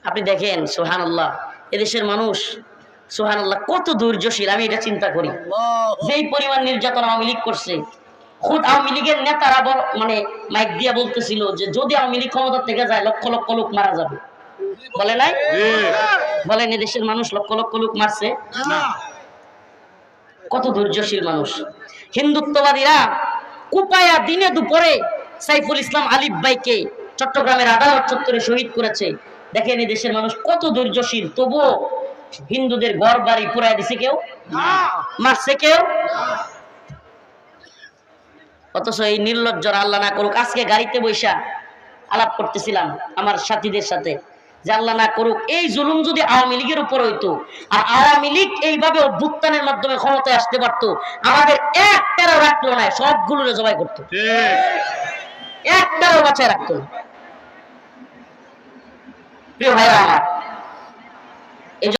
আপনি দেখেন সুবহানাল্লাহ, এদেশের মানুষ সুবহানাল্লাহ কত ধৈর্যশীল। আমি এটা চিন্তা করি, যেই পরিমাণ নির্যাতন আওয়ামী লীগ করছে, খুদ আওয়ামী লীগের নেতারা মানে মাইক দিয়ে বলতেছিল যে যদি আওয়ামী লীগ ক্ষমতা থেকে যায় লক্ষ লক্ষ লোক মারা যাবে। বলে নাই? বলেন এদেশের মানুষ লক্ষ লক্ষ লোক মারছে? কত ধৈর্যশীল মানুষ। হিন্দুত্ববাদীরা কুপায়া দিনে দুপুরে সাইফুল ইসলাম আলিফ ভাইকে চট্টগ্রামের আদালত চত্বরে শহীদ করেছে। দেখেন এই দেশের মানুষ কত ধৈর্যশীল, তবুও হিন্দুদের ঘর বাড়ি পুরাই দিছে কেউ? মারছে কেউ? অথচ এই নির্লজ্জরা আল্লাহ না করুক, আজকে গাড়িতে বৈশা আলাপ করতেছিলাম আমার সাথীদের সাথে যে আল্লাহ না করুক এই জুলুম যদি আওয়ামী লীগের উপর হইতো, আর আওয়ামী লীগ এইভাবে অভ্যুত্থানের মাধ্যমে ক্ষমতায় আসতে পারতো, আমাদের একটারও রাখলো না, সবগুলোরে জবাই করতো, একটারও বাঁচায় রাখতো। প্রিয় ভাইরা আমার,